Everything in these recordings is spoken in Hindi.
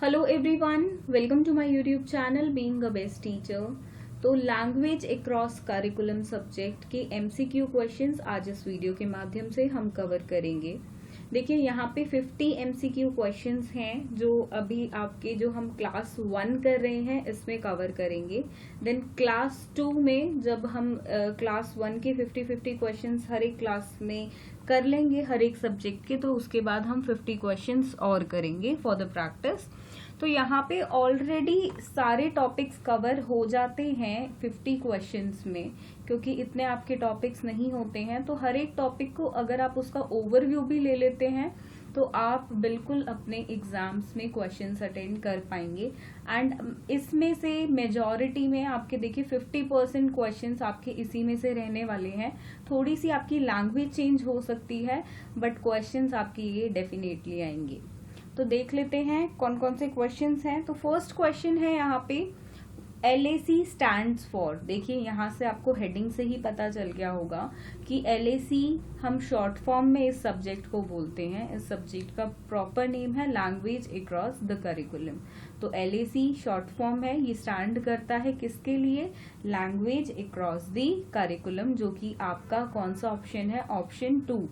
Hello everyone, welcome to my YouTube channel being a best teacher. तो लैंग्वेज अक्रॉस करिकुलम सब्जेक्ट के एमसीक्यू क्वेश्चंस आज इस वीडियो के माध्यम से हम कवर करेंगे। देखिए यहाँ पे 50 एमसीक्यू क्वेश्चंस हैं जो अभी आपके जो हम क्लास 1 कर रहे हैं इसमें कवर करेंगे। देन क्लास 2 में जब हम क्लास 1 के 50 क्वेश्चंस हर एक क्लास में कर लेंगे हर एक सब्जेक्ट के, तो उसके बाद हम 50 क्वेश्चंस और करेंगे फॉर द प्रैक्टिस। तो यहाँ पे ऑलरेडी सारे टॉपिक्स कवर हो जाते हैं 50 क्वेश्चंस में, क्योंकि इतने आपके टॉपिक्स नहीं होते हैं। तो हर एक टॉपिक को अगर आप उसका ओवरव्यू भी ले लेते हैं तो आप बिल्कुल अपने एग्जाम्स में क्वेश्चंस अटेंड कर पाएंगे। एंड इसमें से मेजॉरिटी में आपके देखिए 50% क्वेश्चंस आपके इसी में से रहने वाले हैं। थोड़ी सी आपकी लैंग्वेज चेंज हो सकती है बट क्वेश्चंस आपकी ये डेफिनेटली आएंगे। तो देख लेते हैं कौन कौन से क्वेश्चंस हैं। तो फर्स्ट क्वेश्चन है यहाँ पे LAC स्टैंड्स फॉर। देखिए यहाँ से आपको हेडिंग से ही पता चल गया होगा कि LAC हम शॉर्ट फॉर्म में इस सब्जेक्ट को बोलते हैं। इस सब्जेक्ट का प्रॉपर नेम है लैंग्वेज अक्रॉस द करिकुलम। तो LAC शॉर्ट फॉर्म है, ये स्टैंड करता है किसके लिए? लैंग्वेज अक्रॉस द करिकुलम, जो कि आपका कौन सा ऑप्शन है? ऑप्शन 2।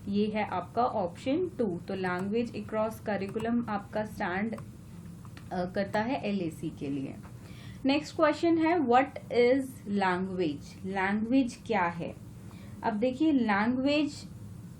ये है आपका ऑप्शन 2। तो लैंग्वेज अक्रॉस करिकुलम आपका स्टैंड करता है LAC के लिए। नेक्स्ट क्वेश्चन है व्हाट इज लैंग्वेज। लैंग्वेज क्या है? अब देखिए language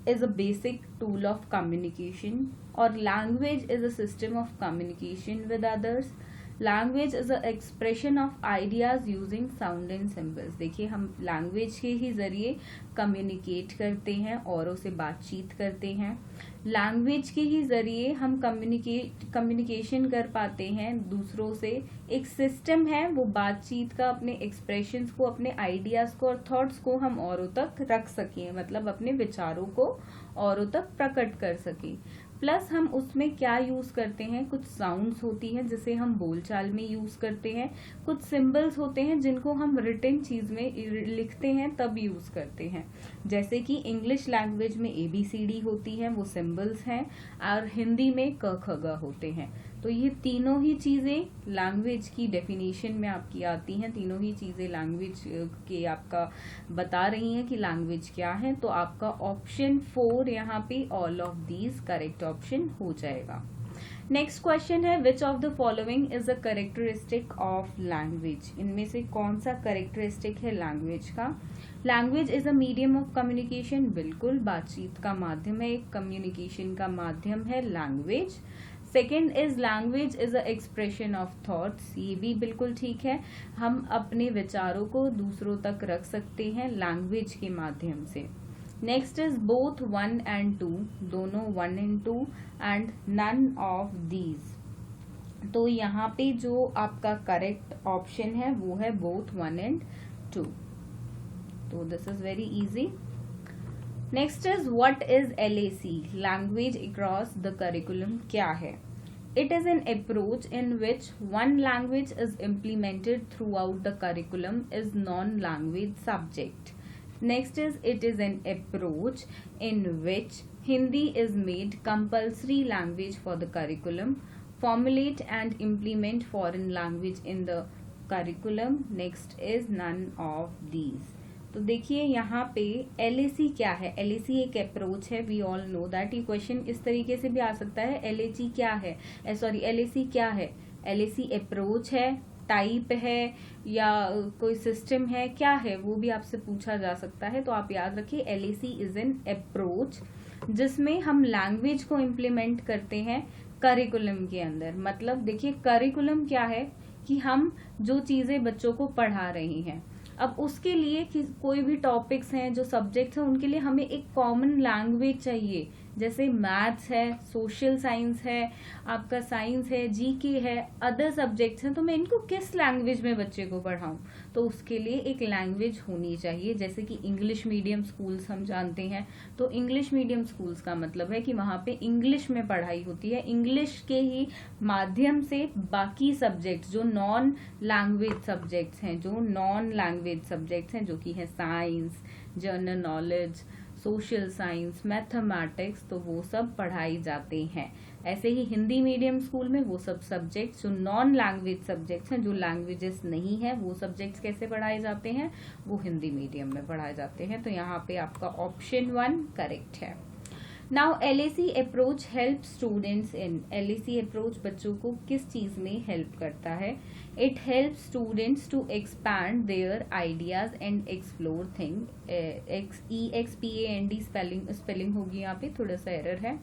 is a basic tool of communication, और language is a system of communication with others. Language is a expression of ideas using sound and symbols. देखिए हम लैंग्वेज के ही जरिए कम्युनिकेट करते हैं, औरों से बातचीत करते हैं। लैंग्वेज के ही जरिए हम कम्युनिकेशन कर पाते हैं दूसरों से। एक सिस्टम है वो बातचीत का, अपने एक्सप्रेशंस को, अपने आइडियाज को और थॉट्स को हम औरों तक रख सकें, मतलब अपने विचारों को औरों तक प्रकट कर सकें। प्लस हम उसमें क्या यूज करते हैं? कुछ साउंड्स होती हैं जिसे हम बोलचाल में यूज करते हैं, कुछ सिंबल्स होते हैं जिनको हम रिटन चीज में लिखते हैं तब यूज करते हैं। जैसे कि इंग्लिश लैंग्वेज में ABCD होती है, वो सिंबल्स हैं, और हिंदी में क ख ग होते हैं। तो ये तीनों ही चीजें लैंग्वेज की डेफिनेशन में आपकी आती हैं। तीनों ही चीजें लैंग्वेज के आपका बता रही हैं कि लैंग्वेज क्या है। तो आपका ऑप्शन 4 यहाँ पे all of these correct option हो जाएगा। नेक्स्ट क्वेश्चन है विच of the following is a characteristic of language. इनमें से कौन सा कैरेक्टरिस्टिक है लैंग्वेज का? Language is a medium of communication. बिल्कुल, बातचीत का माध्यम है, एक कम्युनिकेशन का माध्यम है language. Second is language is a expression of thoughts. ये भी बिल्कुल ठीक है, हम अपने विचारों को दूसरों तक रख सकते हैं लैंग्वेज के माध्यम से। नेक्स्ट इज बोथ 1 and 2, दोनों 1 and 2, and none of these. तो यहाँ पे जो आपका करेक्ट ऑप्शन है वो है बोथ 1 and 2। तो this is very easy. Next is what is LAC। Language across the curriculum क्या है? It is an approach in which one language is implemented through out the curriculum is non language subject. Next is it is an approach in which Hindi is made compulsory language for the curriculum. Formulate and implement foreign language in the curriculum. Next is none of these. तो देखिए यहाँ पे LAC क्या है? LAC एक अप्रोच है, वी ऑल नो दैट। ये क्वेश्चन इस तरीके से भी आ सकता है, LAC क्या है, LAC क्या है? LAC अप्रोच है, टाइप है, या कोई सिस्टम है, क्या है वो भी आपसे पूछा जा सकता है। तो आप याद रखिए LAC इज एन अप्रोच जिसमें हम लैंग्वेज को इम्प्लीमेंट करते हैं करिकुलम के अंदर। मतलब देखिए करिकुलम क्या है कि हम जो चीजें बच्चों को पढ़ा रहे हैं, अब उसके लिए कोई भी टॉपिक्स हैं, जो सब्जेक्ट्स हैं, उनके लिए हमें एक कॉमन लैंग्वेज चाहिए। जैसे मैथ्स है, सोशल साइंस है, आपका साइंस है, GK है, अदर सब्जेक्ट्स हैं, तो मैं इनको किस लैंग्वेज में बच्चे को पढ़ाऊं? तो उसके लिए एक लैंग्वेज होनी चाहिए। जैसे कि इंग्लिश मीडियम स्कूल्स हम जानते हैं, तो इंग्लिश मीडियम स्कूल्स का मतलब है कि वहां पे इंग्लिश में पढ़ाई होती है, इंग्लिश के ही माध्यम से बाकी सब्जेक्ट्स जो नॉन लैंग्वेज सब्जेक्ट्स हैं, जो कि है science, general knowledge, social science, mathematics, तो वो सब पढ़ाई जाते हैं। ऐसे ही हिंदी मीडियम स्कूल में वो सब सब्जेक्ट्स जो नॉन लैंग्वेज सब्जेक्ट्स हैं, जो लैंग्वेजेस नहीं है, वो सब्जेक्ट्स कैसे पढ़ाए जाते हैं, वो हिंदी मीडियम में पढ़ाए जाते हैं। तो यहाँ पे आपका ऑप्शन 1 करेक्ट है। Now LAC approach help students in, LAC approach बच्चों को किस चीज में हेल्प करता है? It help students to expand their ideas and explore thing. EXPAND spelling होगी यहाँ पे, थोड़ा सा एरर है।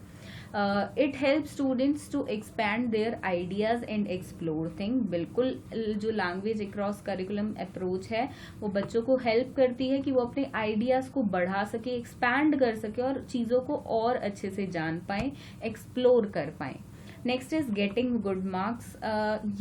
It help students to expand their ideas and explore thing. बिल्कुल, जो लैंग्वेज अक्रॉस करिकुलम अप्रोच है वो बच्चों को हेल्प करती है कि वो अपने आइडियाज को बढ़ा सके, एक्सपैंड कर सके और चीजों को और अच्छे से जान पाए, एक्सप्लोर कर पाए। Next is getting good marks.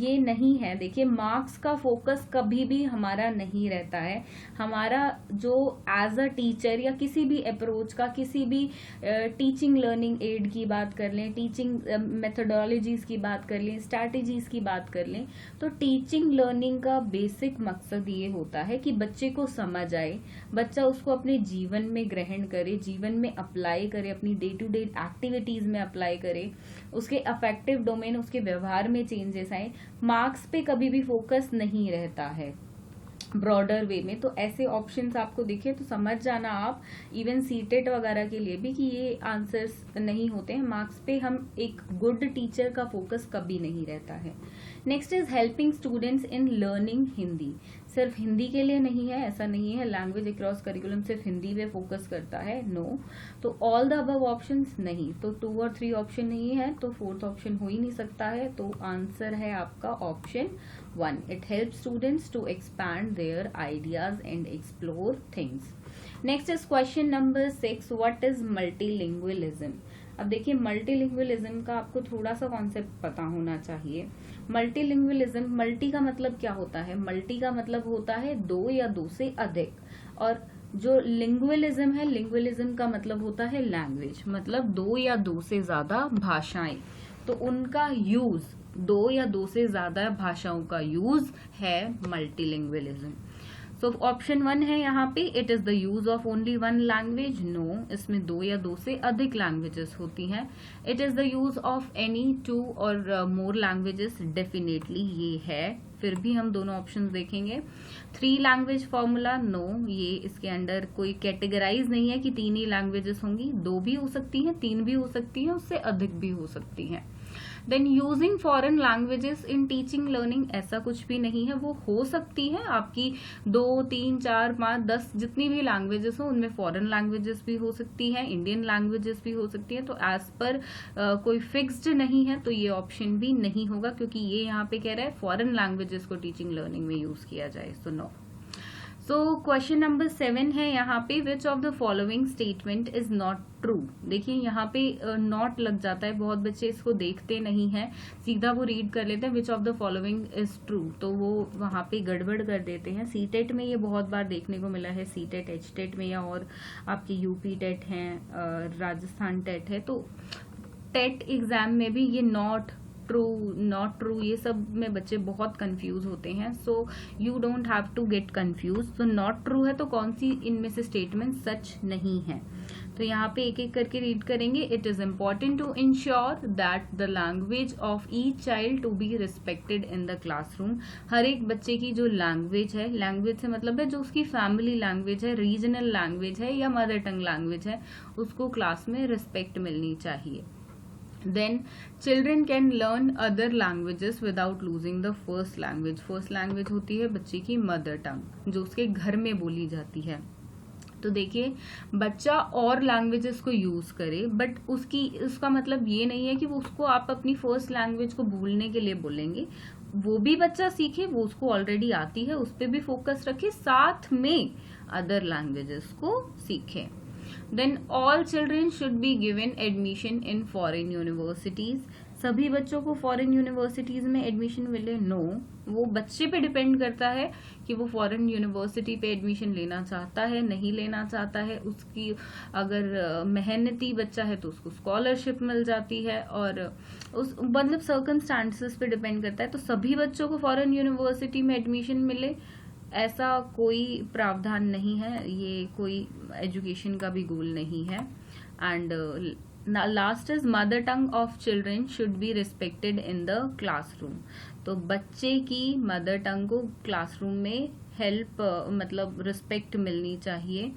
ये नहीं है, देखिए मार्क्स का फोकस कभी भी हमारा नहीं रहता है। हमारा जो एज अ टीचर या किसी भी अप्रोच का, किसी भी टीचिंग लर्निंग एड की बात कर लें, टीचिंग मेथोडोलॉजीज की बात कर लें, स्ट्रैटेजीज की बात कर लें, तो टीचिंग लर्निंग का बेसिक मकसद ये होता है कि बच्चे को समझ आए, बच्चा उसको अपने जीवन में ग्रहण करे, जीवन में अप्लाई करे, अपनी डे टू डे एक्टिविटीज में अप्लाई करे, उसके अफेक्टिव डोमेन, उसके व्यवहार में चेंजेस आए। मार्क्स पे कभी भी फोकस नहीं रहता है ब्रॉडर वे में। तो ऐसे ऑप्शंस आपको दिखे तो समझ जाना आप, इवन सीटेट वगैरह के लिए भी, कि ये आंसर्स नहीं होते हैं। मार्क्स पे हम एक गुड टीचर का फोकस कभी नहीं रहता है। Next is helping students in learning Hindi. सिर्फ हिंदी के लिए नहीं है, ऐसा नहीं है लैंग्वेज अक्रॉस करिकुलम सिर्फ हिंदी पे फोकस करता है, नो। तो ऑल द अबव ऑप्शंस नहीं, तो 2 और 3 ऑप्शन नहीं है, तो 4th ऑप्शन हो ही नहीं सकता है। तो आंसर है आपका option 1। It help students to expand their ideas and explore things. Next is question number 6, what is multilingualism. अब देखिए मल्टीलिंगुअलिज्म का आपको थोड़ा सा कॉन्सेप्ट पता होना चाहिए। मल्टीलिंगुअलिज्म, मल्टी का मतलब क्या होता है? मल्टी का मतलब होता है 2 या 2 से अधिक, और जो लिंगुअलिज्म है, लिंगुअलिज्म का मतलब होता है लैंग्वेज, मतलब 2 या 2 से ज्यादा भाषाएं। तो उनका यूज, 2 या 2 से ज्यादा भाषाओं का यूज है मल्टीलिंगुअलिज्म। सो ऑप्शन 1 है यहाँ पे, it is the use of only 1 language. No, इसमें 2 या 2 से अधिक लैंग्वेजेस होती हैं। It is the use of any 2 और मोर लैंग्वेजेस, डेफिनेटली ये है। फिर भी हम दोनों ऑप्शंस देखेंगे। 3 लैंग्वेज फॉर्मूला, नो, ये इसके अंडर कोई कैटेगराइज नहीं है कि 3 ही लैंग्वेजेस होंगी, 2 भी हो सकती हैं, 3 भी हो सकती हैं, उससे अधिक भी हो सकती हैं। Then using foreign languages in teaching learning, ऐसा कुछ भी नहीं है। वो हो सकती है आपकी 2, 3, 4, 5, 10 जितनी भी लैंग्वेजेस हो, उनमें फॉरेन लैंग्वेजेस भी हो सकती हैं, इंडियन लैंग्वेजेस भी हो सकती है। तो एज पर कोई फिक्स्ड नहीं है, तो ये ऑप्शन भी नहीं होगा, क्योंकि ये यहाँ पे कह रहा है फॉरेन लैंग्वेजेस को टीचिंग लर्निंग में यूज किया जाए। So no. So question number 7 है यहाँ पे, which of the following statement is not true. देखिए यहाँ पे नॉट लग जाता है, बहुत बच्चे इसको देखते नहीं है, सीधा वो रीड कर लेते हैं विच of the following is true, तो वो वहां पे गड़बड़ कर देते हैं। सीटेट में ये बहुत बार देखने को मिला है, सीटेट, एचटेट में, या और आपके यूपी टेट हैं, राजस्थान टेट है, तो टेट एग्जाम में भी ये नॉट ट्रू, ये सब में बच्चे बहुत कंफ्यूज होते हैं। So you don't have to get confuse. तो नॉट ट्रू है तो कौन सी इनमें से स्टेटमेंट सच नहीं है? तो यहाँ पे एक एक करके रीड करेंगे। It is important to ensure that the language of each child to be respected in the classroom. हर एक बच्चे की जो लैंग्वेज है, लैंग्वेज से मतलब है जो उसकी फैमिली लैंग्वेज है, रीजनल लैंग्वेज है या मदर टंग लैंग्वेज है, उसको क्लास में रिस्पेक्ट मिलनी चाहिए। Then children can learn other languages without losing the first language. First language होती है बच्चे की मदर टंग, जो उसके घर में बोली जाती है। तो देखिए बच्चा और लैंग्वेजेस को यूज करे, बट उसका मतलब ये नहीं है कि वो उसको आप अपनी फर्स्ट लैंग्वेज को भूलने के लिए बोलेंगे। वो भी बच्चा सीखे, वो उसको ऑलरेडी आती है, उस पर भी फोकस रखे, साथ में अदर लैंग्वेजेस को सीखे। Then all children should be given admission in foreign universities. सभी बच्चों को फॉरेन यूनिवर्सिटीज में एडमिशन मिले? नो, वो बच्चे पे डिपेंड करता है कि वो फॉरेन यूनिवर्सिटी पे एडमिशन लेना चाहता है, नहीं लेना चाहता है। उसकी अगर मेहनती बच्चा है तो उसको स्कॉलरशिप मिल जाती है, और उस मतलब सर्कमस्टांसेस पे डिपेंड करता है। तो सभी बच्चों को फॉरेन यूनिवर्सिटी में एडमिशन मिले ऐसा कोई प्रावधान नहीं है, ये कोई एजुकेशन का भी गोल नहीं है। And last is mother tongue of children should be respected in the classroom. तो बच्चे की मदर टंग को क्लासरूम में हेल्प मतलब रिस्पेक्ट मिलनी चाहिए।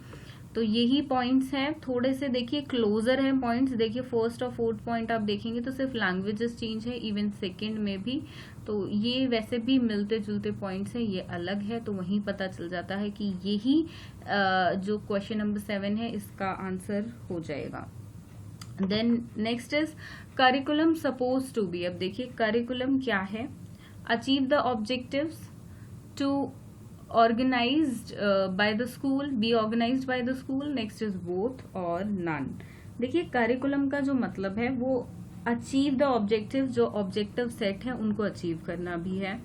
तो यही पॉइंट्स हैं, थोड़े से देखिए क्लोजर हैं पॉइंट्स। देखिए फर्स्ट और फोर्थ पॉइंट आप देखेंगे तो सिर्फ लैंग्वेजेस चेंज है, इवन सेकंड में भी। तो ये वैसे भी मिलते जुलते पॉइंट्स हैं, ये अलग है, तो वहीं पता चल जाता है कि यही जो क्वेश्चन नंबर 7 है इसका आंसर हो जाएगा। Then next is curriculum suppose to be. अब देखिए करिकुलम क्या है, achieve the objectives, to organized by the school, be organized by the school, next is both और none। देखिए करिकुलम का जो मतलब है वो अचीव द ऑब्जेक्टिव, जो ऑब्जेक्टिव सेट है उनको अचीव करना भी है,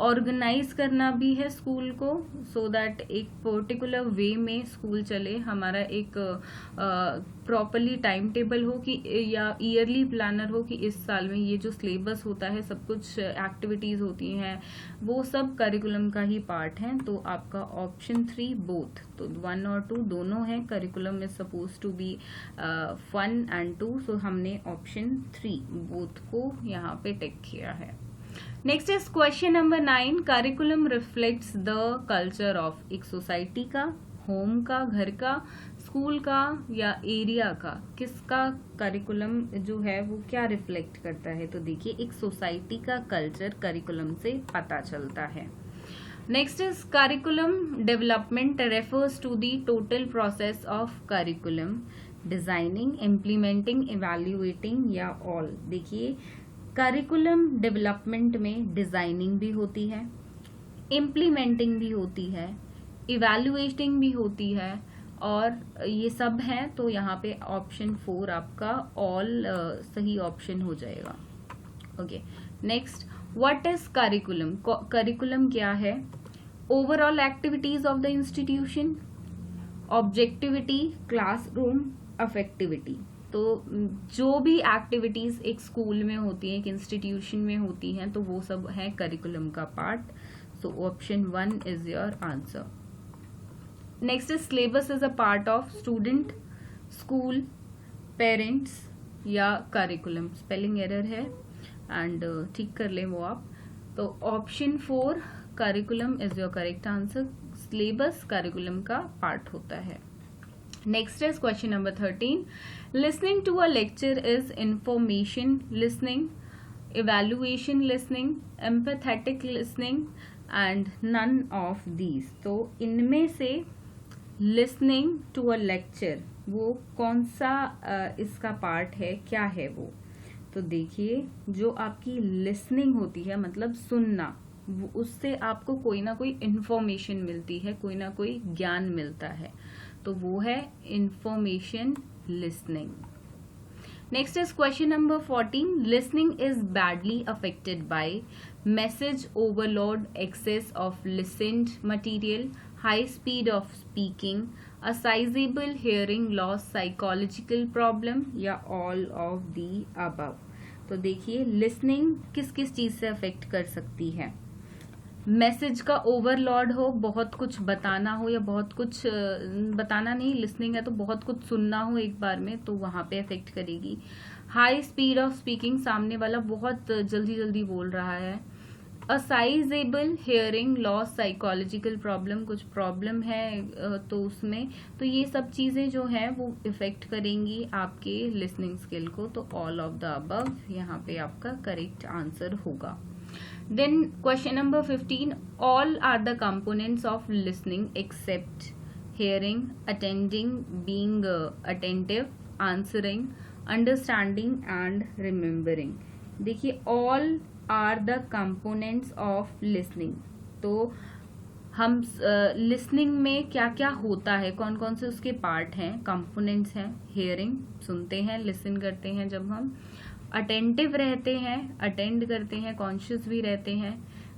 ऑर्गेनाइज करना भी है स्कूल को, सो दैट एक पर्टिकुलर वे में स्कूल चले, हमारा एक प्रॉपरली टाइम टेबल हो कि या ईयरली प्लानर हो कि इस साल में ये जो सिलेबस होता है, सब कुछ एक्टिविटीज होती हैं, वो सब करिकुलम का ही पार्ट है। तो आपका ऑप्शन 3 बोथ, तो 1 और 2 दोनों है। Curriculum is suppose to be 1 and 2, so हमने ऑप्शन 3 बोथ को यहाँ पे टिक किया है। Next is question number 9, curriculum reflects the culture of. एक सोसाइटी का, होम का, घर का, स्कूल का या एरिया का, किसका करिकुलम जो है वो क्या रिफ्लेक्ट करता है? तो देखिए एक सोसाइटी का कल्चर करिकुलम से पता चलता है। Next is curriculum development refers to the total process of curriculum, designing, implementing, evaluating या ऑल। देखिए करिकुलम डेवलपमेंट में डिजाइनिंग भी होती है, इम्प्लीमेंटिंग भी होती है, इवैल्यूएटिंग भी होती है, और ये सब है। तो यहाँ पे ऑप्शन 4 आपका ऑल सही ऑप्शन हो जाएगा। Okay, next, what is curriculum? Curriculum क्या है? Overall activities of the institution, objectivity, classroom, affectivity. तो जो भी एक्टिविटीज एक स्कूल में होती है, एक इंस्टीट्यूशन में होती हैं, तो वो सब है करिकुलम का part. So option 1 is your answer. Next is syllabus is a part of student, school, parents या करिकुलम। स्पेलिंग एरर है एंड ठीक कर लें वो आप। तो option 4 curriculum is your correct answer. Syllabus curriculum का पार्ट होता है। Next is question number 13. Listening to a lecture is information listening, evaluation listening, empathetic listening and none of these. तो इनमें से listening to a lecture वो कौन सा इसका पार्ट है, क्या है वो? तो देखिए जो आपकी listening होती है मतलब सुनना, उससे आपको कोई ना कोई इंफॉर्मेशन मिलती है, कोई ना कोई ज्ञान मिलता है, तो वो है information listening. Next is question number 14, listening is badly affected by message overload, excess of listened material, high speed of speaking, a sizeable hearing loss, psychological problem या ऑल ऑफ दी अबव। तो देखिए लिसनिंग किस किस चीज से अफेक्ट कर सकती है? मैसेज का ओवरलोड हो, बहुत कुछ बताना हो या बहुत कुछ बताना नहीं, लिसनिंग है तो बहुत कुछ सुनना हो एक बार में, तो वहां पे अफेक्ट करेगी। हाई स्पीड ऑफ स्पीकिंग, सामने वाला बहुत जल्दी जल्दी बोल रहा है। A sizeable hearing loss, psychological problem, कुछ प्रॉब्लम है तो उसमें, तो ये सब चीजें जो है वो इफेक्ट करेंगी आपके लिसनिंग स्किल को। तो ऑल ऑफ द अबव यहाँ पे आपका करेक्ट आंसर होगा। Then question number 15, all are the components of listening except hearing, attending, being attentive, answering, understanding and remembering। देखिए all are the components of listening। तो हम लिसनिंग में क्या क्या होता है, कौन कौन से उसके पार्ट हैं, कंपोनेंट्स हैं। हेयरिंग, सुनते हैं, लिसन करते हैं जब हम, अटेंटिव रहते हैं, अटेंड करते हैं, कॉन्शियस भी रहते हैं,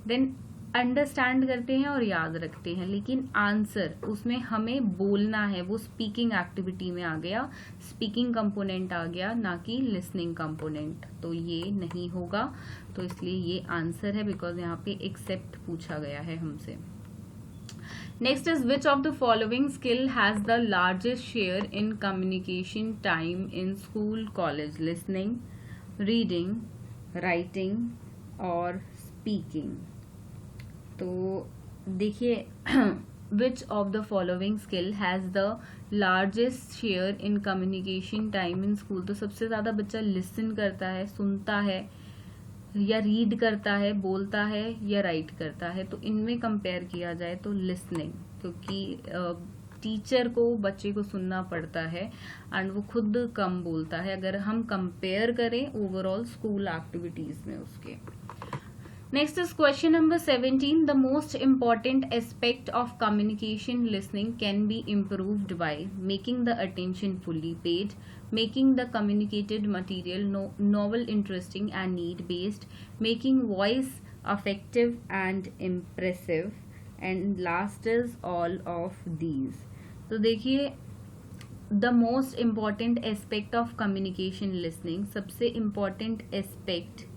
देन अंडरस्टैंड करते हैं और याद रखते हैं। लेकिन आंसर उसमें हमें बोलना है, वो स्पीकिंग एक्टिविटी में आ गया, स्पीकिंग कंपोनेंट आ गया, ना कि लिसनिंग कंपोनेंट। तो ये नहीं होगा, तो इसलिए ये आंसर है, बिकॉज यहाँ पे एक्सेप्ट पूछा गया है हमसे। Next is which of the following skill has the largest share in communication time in school college? Listening, reading, writing और स्पीकिंग। तो देखिए विच of the following skill has the largest share in communication time in school. तो सबसे ज्यादा बच्चा लिसन करता है, सुनता है या रीड करता है, बोलता है या राइट करता है। तो इनमें कंपेयर किया जाए तो लिसनिंग, क्योंकि टीचर को बच्चे को सुनना पड़ता है एंड वो खुद कम बोलता है अगर हम कंपेयर करें ओवरऑल स्कूल एक्टिविटीज में उसके। Next is question number 17. The most important aspect of communication listening can be improved by making the attention fully paid, making the communicated material novel, interesting and need-based, making voice effective and impressive, and last is all of these. तो देखिए the most important aspect of communication listening, सबसे इम्पॉर्टेंट एस्पेक्ट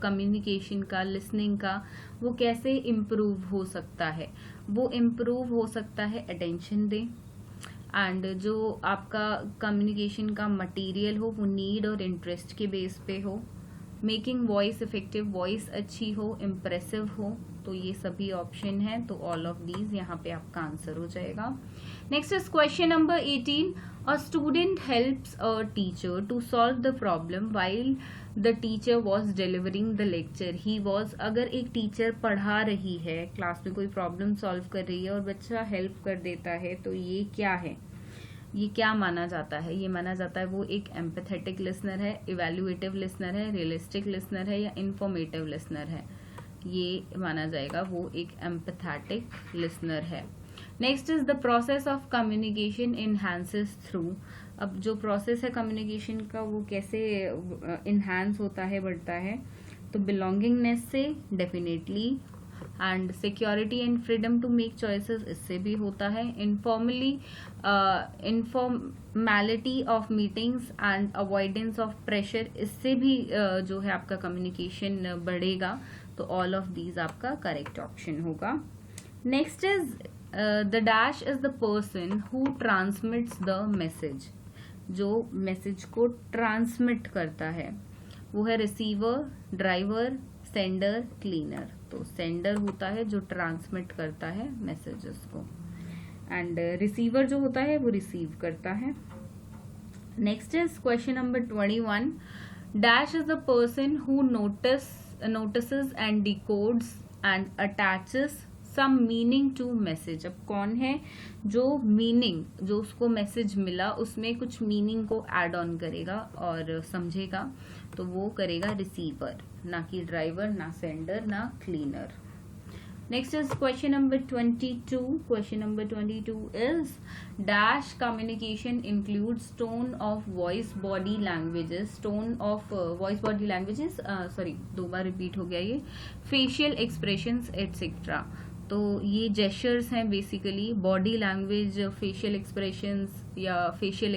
कम्युनिकेशन का, लिसनिंग का, वो कैसे इम्प्रूव हो सकता है? वो इम्प्रूव हो सकता है अटेंशन दें एंड जो आपका कम्युनिकेशन का मटेरियल हो वो नीड और इंटरेस्ट के बेस पे हो, मेकिंग वॉइस इफेक्टिव, वॉइस अच्छी हो, इम्प्रेसिव हो। तो ये सभी ऑप्शन है, तो ऑल ऑफ दीज यहाँ पे आपका आंसर हो जाएगा। Next is question number 18. A student helps a teacher to solve the problem while the teacher was delivering the lecture. He was, अगर एक टीचर पढ़ा रही है, क्लास में कोई प्रॉब्लम सॉल्व कर रही है और बच्चा हेल्प कर देता है, तो ये क्या है? ये क्या माना जाता है? ये माना जाता है वो एक एम्पैथेटिक लिसनर है, इवैल्यूएटिव लिसनर है, रियलिस्टिक लिसनर है या इंफॉर्मेटिव लिसनर है? ये माना जाएगा वो एक एम्पैथेटिक लिसनर है। Next is the process of communication enhances through. अब जो प्रोसेस है कम्युनिकेशन का वो कैसे इनहैंस होता है, बढ़ता है? तो बिलोंगिंगनेस से definitely, and security and freedom to make choices, इससे भी होता है। Informality of meetings and avoidance of pressure, इससे भी जो है आपका कम्युनिकेशन बढ़ेगा। तो ऑल ऑफ दीज आपका करेक्ट ऑप्शन होगा। Next is the dash is the person who transmits the message. जो मैसेज को ट्रांसमिट करता है वो है रिसीवर, ड्राइवर, सेंडर, क्लीनर। तो सेंडर होता है जो ट्रांसमिट करता है मैसेजेस को एंड रिसीवर जो होता है वो रिसीव करता है। Next is question number 21. Dash is the person who notices and decodes and attaches some meaning to message. अब कौन है जो मीनिंग, जो उसको मैसेज मिला उसमें कुछ मीनिंग को ऐड ऑन करेगा और समझेगा? तो वो करेगा रिसीवर, ना कि ड्राइवर, ना सेंडर, ना cleaner. Next is question number 22. Question number 22 is dash communication includes tone of voice body languages, tone of voice body languages, sorry 2 bar repeat हो गया ये, फेशियल एक्सप्रेशंस एटसेट्रा। तो ये जेस्चर्स हैं basically, body language, facial expressions या फेशियल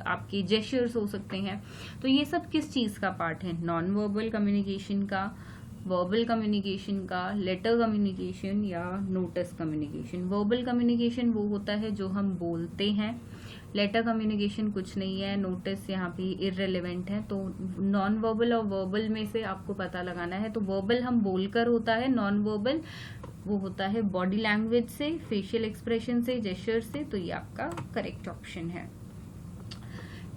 आपके जेस्चर्स हो सकते हैं। तो ये सब किस चीज का पार्ट है? नॉन वर्बल कम्युनिकेशन का, वर्बल कम्युनिकेशन का, लेटर कम्युनिकेशन या नोटिस कम्युनिकेशन। वर्बल कम्युनिकेशन वो होता है जो हम बोलते हैं, लेटर कम्युनिकेशन कुछ नहीं है, नोटिस यहाँ पे इररिलेवेंट है। तो नॉन वर्बल और वर्बल में से आपको पता लगाना है। तो वर्बल हम बोलकर होता है, नॉन वर्बल वो होता है बॉडी लैंग्वेज से, फेशियल एक्सप्रेशन से, जेस्चर से। तो ये आपका करेक्ट ऑप्शन है।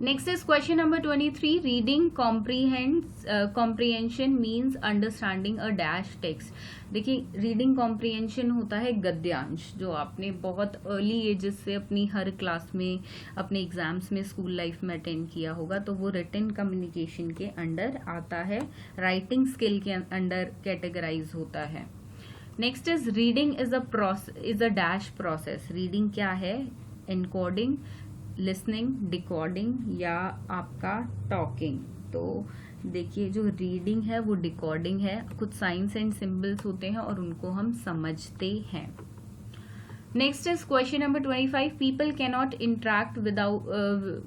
Next is question number 23. Reading comprehension means understanding a dash text. देखिए रीडिंग कॉम्प्रीहेंशन होता है गद्यांश, जो आपने बहुत अर्ली एजेस से अपनी हर क्लास में, अपने एग्जाम्स में, स्कूल लाइफ में अटेंड किया होगा। तो वो रिटन कम्युनिकेशन के अंडर आता है, राइटिंग स्किल के अंडर कैटेगराइज होता है। Next is reading is a dash process. Reading क्या है? एनकोडिंग, लिसनिंग, डिकोडिंग या आपका टॉकिंग। तो देखिए जो रीडिंग है वो डिकोडिंग है, कुछ साइंस एंड सिंबल्स होते हैं और उनको हम समझते हैं। Next is question number 25. People cannot interact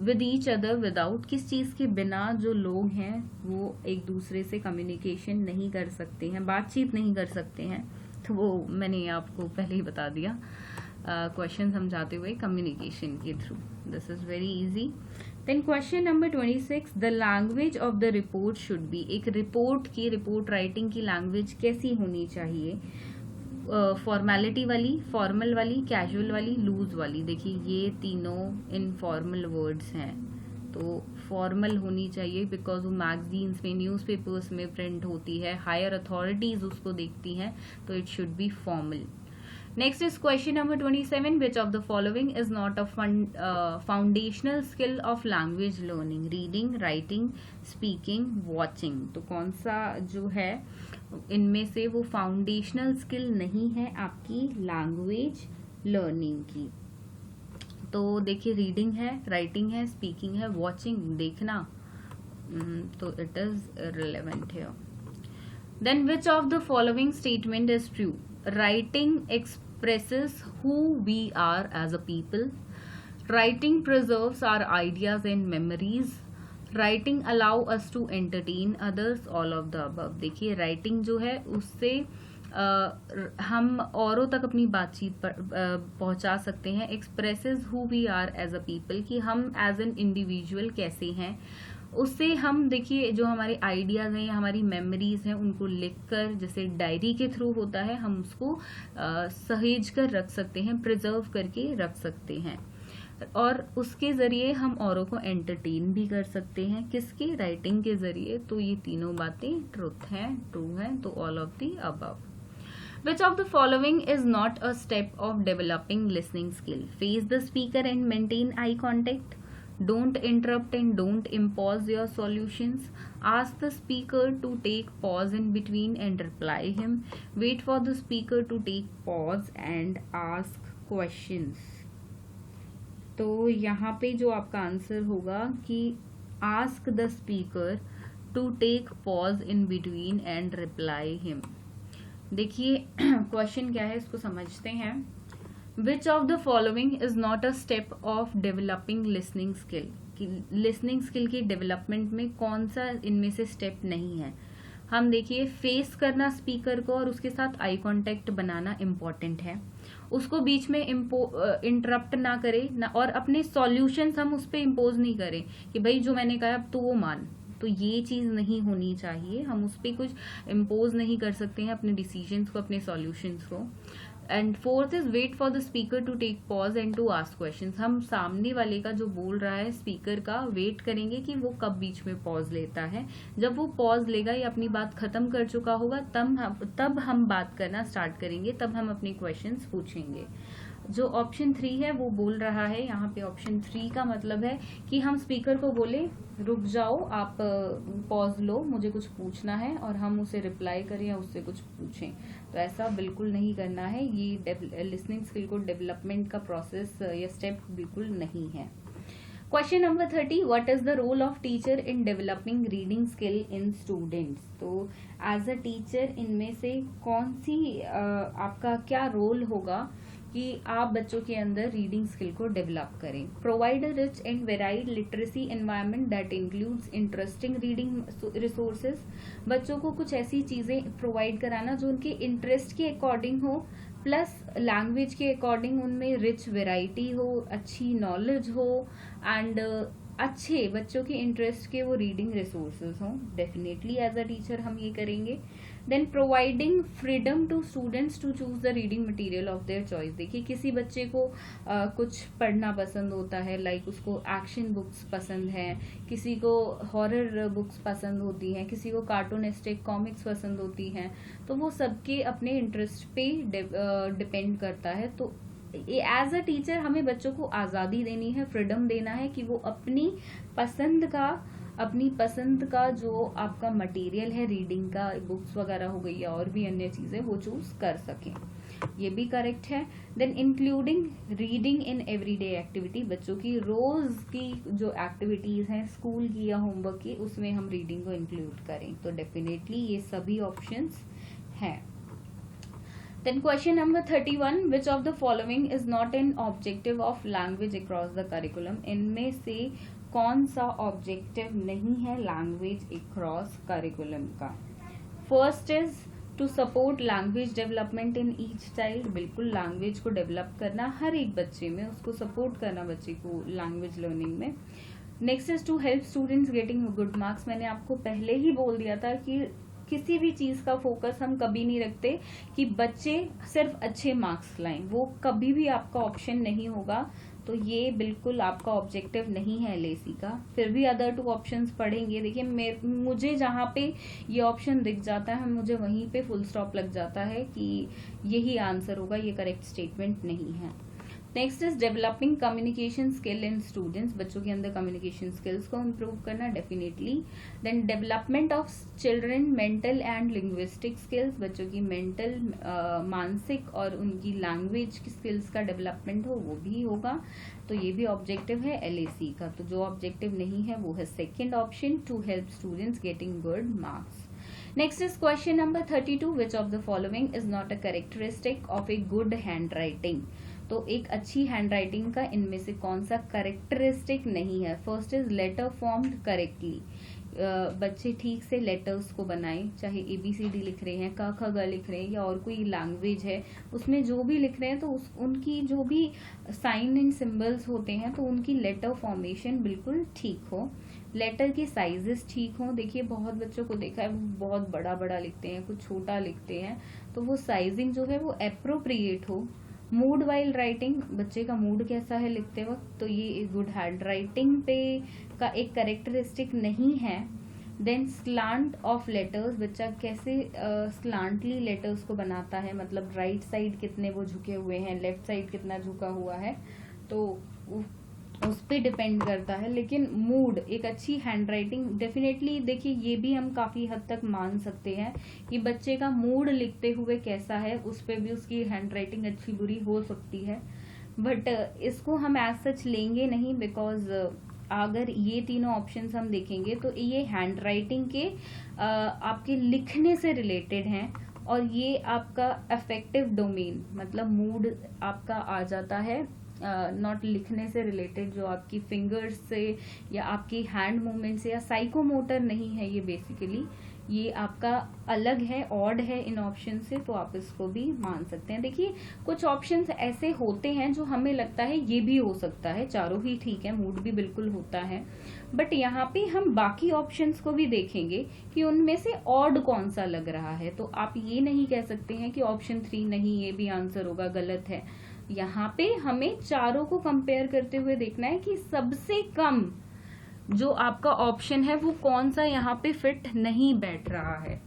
with each other without, किस चीज के बिना जो लोग हैं वो एक दूसरे से कम्युनिकेशन नहीं कर सकते हैं, बातचीत नहीं कर सकते हैं? तो वो मैंने आपको पहले ही बता दिया। क्वेश्चन समझाते हुए कम्युनिकेशन के through, this is very easy. Then question number 26, the language of the report should be. एक रिपोर्ट राइटिंग की लैंग्वेज कैसी होनी चाहिए? फॉर्मेलिटी वाली, फॉर्मल वाली, कैजुअल वाली, लूज वाली। देखिए ये तीनों इनफॉर्मल वर्ड्स हैं, तो फॉर्मल होनी चाहिए बिकॉज वो मैगजीन्स में, न्यूज़पेपर्स में प्रिंट होती है, हायर अथॉरिटीज उसको देखती हैं, तो it should be formal. Next is question number 27. Which of the following is not a foundational skill of language learning? Reading, writing, speaking, watching. तो कौन सा जो है इनमें से वो फाउंडेशनल स्किल नहीं है आपकी लैंग्वेज लर्निंग की? तो देखिए रीडिंग है, राइटिंग है, स्पीकिंग है, वॉचिंग देखना, तो इट इज रिलेवेंट है। Then which of the following statement is true? Writing expresses who we are as a people. Writing preserves our ideas and memories. Writing allow us to entertain others. All of the above. देखिए राइटिंग जो है उससे हम औरों तक अपनी बातचीत पहुंचा सकते हैं। Expresses who we are as a people, कि हम एज एन इंडिविजुअल कैसे हैं, उससे हम देखिए जो हमारे आइडियाज हैं या हमारी मेमोरीज हैं उनको लिखकर, जैसे डायरी के थ्रू होता है, हम उसको सहेज कर रख सकते हैं, प्रिजर्व करके रख सकते हैं, और उसके जरिए हम औरों को एंटरटेन भी कर सकते हैं। किसके? राइटिंग के जरिए। तो ये तीनों बातें ट्रू हैं, तो all of the above. Which of the following is not a step of developing listening skill? Face the speaker and maintain eye contact. Don't interrupt and don't impose your solutions. Ask the speaker to take pause in between and reply him. Wait for the speaker to take pause and ask questions. तो यहाँ पे जो आपका आंसर होगा कि ask the speaker to take pause in between and reply him. देखिए क्वेश्चन क्या है इसको समझते हैं। विच of the following is not a step of developing listening skill? Listening skill की डेवलपमेंट में कौन सा इनमें से स्टेप नहीं है? हम देखिए फेस करना स्पीकर को और उसके साथ आई कांटेक्ट बनाना इम्पॉर्टेंट है, उसको बीच में इंटरप्ट ना करे ना, और अपने सॉल्यूशंस हम उस पर इम्पोज नहीं करें कि भाई जो मैंने कहा अब तो वो मान, तो ये चीज नहीं होनी चाहिए। हम उस पर कुछ इम्पोज नहीं कर सकते हैं अपने डिसीजंस को, अपने सॉल्यूशंस को। And fourth is wait for the speaker to take pause and to ask questions. हम सामने वाले का जो बोल रहा है स्पीकर का वेट करेंगे कि वो कब बीच में पॉज लेता है। जब वो पॉज लेगा या अपनी बात खत्म कर चुका होगा तब हम बात करना स्टार्ट करेंगे, तब हम अपने क्वेश्चंस पूछेंगे। जो ऑप्शन 3 है वो बोल रहा है यहाँ पे, ऑप्शन 3 का मतलब है कि हम स्पीकर को बोले रुक जाओ, आप पॉज लो, मुझे कुछ पूछना है, और हम उसे रिप्लाई करें या उससे कुछ पूछें। तो ऐसा बिल्कुल नहीं करना है, ये लिसनिंग स्किल को डेवलपमेंट का प्रोसेस या स्टेप बिल्कुल नहीं है। Question number 30, what is the role of teacher in developing reading skill in students? तो एज अ टीचर इनमें से कौन सी आपका क्या रोल होगा कि आप बच्चों के अंदर रीडिंग स्किल को डेवलप करें? Provide a rich and varied literacy environment that includes interesting reading resources. बच्चों को कुछ ऐसी चीजें प्रोवाइड कराना जो उनके इंटरेस्ट के अकॉर्डिंग हो, प्लस लैंग्वेज के अकॉर्डिंग उनमें रिच वेराइटी हो, अच्छी नॉलेज हो, एंड अच्छे बच्चों के इंटरेस्ट के वो रीडिंग रिसोर्सेज हों। डेफिनेटली एज अ टीचर हम ये करेंगे। Then providing freedom to students to choose the reading material of their choice. देखिए किसी बच्चे को कुछ पढ़ना पसंद होता है, लाइक उसको एक्शन बुक्स पसंद है, किसी को हॉरर बुक्स पसंद होती हैं, किसी को कार्टूनिस्टिक कॉमिक्स पसंद होती हैं, तो वो सबके अपने इंटरेस्ट पे डिपेंड करता है। तो एज अ टीचर हमें बच्चों को आज़ादी देनी है, फ्रीडम देना है कि वो अपनी पसंद का जो आपका मटेरियल है रीडिंग का, बुक्स वगैरह हो गई या और भी अन्य चीजें, वो चूज कर सकें। ये भी करेक्ट है। Then including reading in everyday activity, बच्चों की रोज की जो एक्टिविटीज हैं स्कूल की या होमवर्क की, उसमें हम रीडिंग को इंक्लूड करें। तो डेफिनेटली ये सभी ऑप्शंस हैं। Then question number 31, which of the following is not an objective of language across the curriculum? इनमें से कौन सा ऑब्जेक्टिव नहीं है लैंग्वेज अक्रॉस करिकुलम का? First is to support language development in each child, बिल्कुल लैंग्वेज को डेवलप करना हर एक बच्चे में, उसको सपोर्ट करना बच्चे को लैंग्वेज लर्निंग में। Next is to help students getting good marks. मैंने आपको पहले ही बोल दिया था कि किसी भी चीज का फोकस हम कभी नहीं रखते कि बच्चे सिर्फ अच्छे मार्क्स लाएं, वो कभी भी आपका ऑप्शन नहीं होगा। तो ये बिल्कुल आपका ऑब्जेक्टिव नहीं है एलएसी का। फिर भी अदर 2 ऑप्शंस पढ़ेंगे, देखिए मुझे जहाँ पे ये ऑप्शन दिख जाता है मुझे वहीं पे फुल स्टॉप लग जाता है कि यही आंसर होगा, ये करेक्ट स्टेटमेंट नहीं है। Next is developing communication skill in students, बच्चों के अंदर कम्युनिकेशन स्किल्स को इम्प्रूव करना definitely. Then development of children mental and linguistic skills, बच्चों की मेंटल मानसिक और उनकी लैंग्वेज की स्किल्स का डेवलपमेंट हो, वो भी होगा। तो ये भी ऑब्जेक्टिव है एलएसी का। तो जो ऑब्जेक्टिव नहीं है वो है second option, to help students getting good marks. Next is question number 32. Which of the following is not a characteristic of a good handwriting? तो एक अच्छी हैंडराइटिंग का इनमें से कौन सा करेक्टरिस्टिक नहीं है? First is letter formed correctly, बच्चे ठीक से लेटर्स को बनाएं, चाहे ABCD लिख रहे हैं, क ख ग लिख रहे हैं या और कोई लैंग्वेज है उसमें जो भी लिख रहे हैं तो उनकी जो भी साइन एंड सिंबल्स होते हैं तो उनकी लेटर फॉर्मेशन बिल्कुल ठीक हो, लेटर के साइजेस ठीक हों। देखिए बहुत बच्चों को देखा है वो बहुत बड़ा बड़ा लिखते हैं, कुछ छोटा लिखते हैं, तो वो साइजिंग जो है वो एप्रोप्रिएट हो। मूड वाइल राइटिंग, बच्चे का मूड कैसा है लिखते वक्त, तो ये गुड हैंड राइटिंग पे का एक कैरेक्टरिस्टिक नहीं है। देन स्लांट ऑफ लेटर्स, बच्चा कैसे स्लांटली लेटर्स को बनाता है, मतलब राइट साइड कितने वो झुके हुए हैं, लेफ्ट साइड कितना झुका हुआ है, तो उस पे डिपेंड करता है। लेकिन मूड, एक अच्छी हैंडराइटिंग डेफिनेटली, देखिए ये भी हम काफी हद तक मान सकते हैं कि बच्चे का मूड लिखते हुए कैसा है उस पे भी उसकी हैंडराइटिंग अच्छी बुरी हो सकती है। बट इसको हम एज सच लेंगे नहीं, बिकॉज अगर ये तीनों ऑप्शंस हम देखेंगे तो ये हैंडराइटिंग के आपके लिखने से रिलेटेड हैं और ये आपका अफेक्टिव डोमेन, मतलब मूड आपका आ जाता है, नॉट लिखने से रिलेटेड, जो आपकी फिंगर्स से या आपकी हैंड मूवमेंट से या साइकोमोटर नहीं है, ये बेसिकली ये आपका अलग है, ऑड है इन ऑप्शन से, तो आप इसको भी मान सकते हैं। देखिए कुछ ऑप्शंस ऐसे होते हैं जो हमें लगता है ये भी हो सकता है, चारों ही ठीक है, मूड भी बिल्कुल होता है, बट यहाँ पे हम बाकी ऑप्शंस को भी देखेंगे कि उनमें से ऑड कौन सा लग रहा है। तो आप ये नहीं कह सकते हैं कि ऑप्शन 3 नहीं, ये भी आंसर होगा, गलत है। यहाँ पे हमें चारों को कंपेयर करते हुए देखना है कि सबसे कम जो आपका ऑप्शन है वो कौन सा यहाँ पे फिट नहीं बैठ रहा है।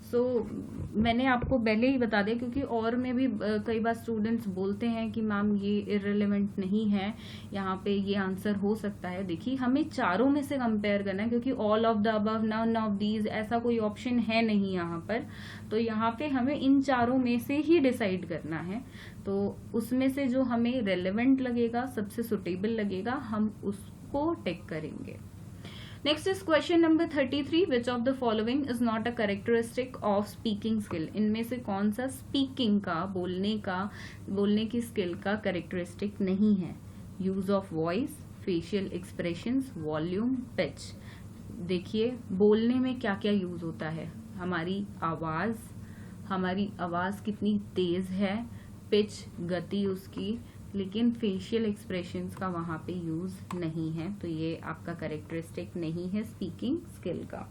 सो मैंने आपको पहले ही बता दिया, क्योंकि और में भी कई बार स्टूडेंट्स बोलते हैं कि मैम ये इररिलेवेंट नहीं है, यहाँ पे ये आंसर हो सकता है। देखिए हमें चारों में से कंपेयर करना है, क्योंकि all of the above, none of these, ऐसा कोई ऑप्शन है नहीं यहाँ पर। तो यहाँ पे हमें इन चारों में से ही डिसाइड करना है, तो उसमें से जो हमें रेलेवेंट लगेगा, सबसे सुटेबल लगेगा, हम उसको टिक करेंगे। Next is question number 33. Which of the following is not a characteristic of speaking skill? इनमें से कौन सा स्पीकिंग का, बोलने की स्किल का कैरेक्टरिस्टिक नहीं है? Use of voice, facial expressions, volume, pitch. देखिए बोलने में क्या क्या यूज होता है, हमारी आवाज कितनी तेज है, पिच, गति उसकी, लेकिन फेशियल एक्सप्रेशंस का वहां पे यूज नहीं है, तो ये आपका कैरेक्टरिस्टिक नहीं है स्पीकिंग स्किल का।